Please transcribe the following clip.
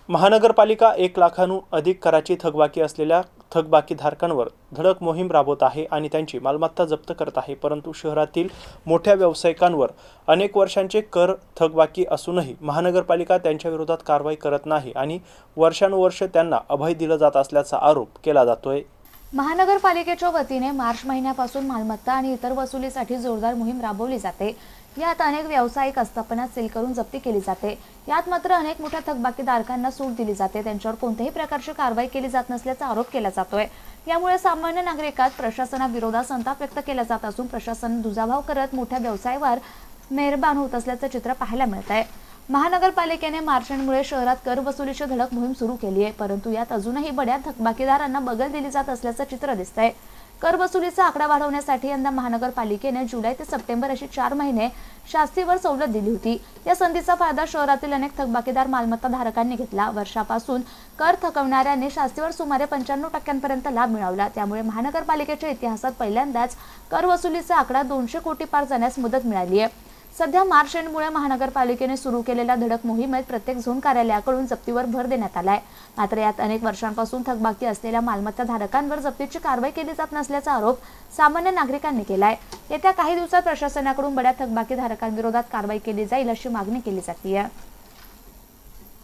महानगरपालिका 1 लाखांहून अधिक कराची थकबाकी असलेल्या थकबाकीधारकांवर धडक मोहीम राबवत आहे आणि त्यांची मालमत्ता जप्त करत आहे। परंतु शहरातील मोठ्या व्यावसायिकांवर अनेक वर्षांचे कर थकबाकी असूनही महानगरपालिका त्यांच्या विरोधात कारवाई करत नाही आणि वर्षानुवर्षे त्यांना अभय दिलं जात असल्याचा आरोप केला जातोय। महानगरपालिकेच्या वतीने मार्च महिन्यापासून मालमत्ता आणि इतर वसुलीसाठी जोरदार मोहीम राबवली जाते। यात अनेक व्यावसायिक आस्थापना सील करून जप्ती केली जाते। यात मात्र अनेक मोठ्या थकबाकीधारकांना सूट दिली जाते, त्यांच्यावर कोणत्याही प्रकारची कारवाई केली जात नसल्याचा आरोप केला जातोय। यामुळे सामान्य नागरिकात प्रशासनाविरोधात संताप व्यक्त केला जात असून प्रशासन दुजाभाव करत मोठ्या व्यवसायावर मेहरबान होत असल्याचं चित्र पाहायला मिळतंय। महानगरपालिकेने मार्चमुळे शहरात कर वसुलीची धडक मोहीम सुरू केली आहे, परंतु यात अजूनही बड्या थकबाकीदारांना बगल दिली जात असल्याचं चित्र दिसतंय। कर वसुलीचा आकडा वाढवण्यासाठी यंदा महानगरपालिकेने जुलै ते सप्टेंबर अशी 4 महिने शास्तीवर सवलत दिली होती। या संधीचा फायदा शहरातील अनेक थकबाकीदार मालमत्ता धारकांनी घेतला। वर्षापासून कर थकवणाऱ्यांनी शास्तीवर सुमारे 95% लाभ मिळवला। त्यामुळे महानगरपालिकेच्या इतिहासात पहिल्यांदाच कर वसुलीचा आकडा 200 कोटी पार जाण्यास मदत मिळाली आहे। सध्या मार्च एंडमुळे महानगरपालिकेने सुरू केलेल्या धडक मोहिमेत प्रत्येक झोन कार्यालयाकडून जप्तीवर भर देण्यात आलाय। मात्र यात अनेक वर्षांपासून थकबाकी असलेल्या मालमत्ता धारकांवर जप्तीची कारवाई केली जात नसल्याचा आरोप सामान्य नागरिकांनी केलाय। येत्या काही दिवसात प्रशासनाकडून बड्या थकबाकी धारकांविरोधात कारवाई केली जाईल अशी मागणी केली जाते।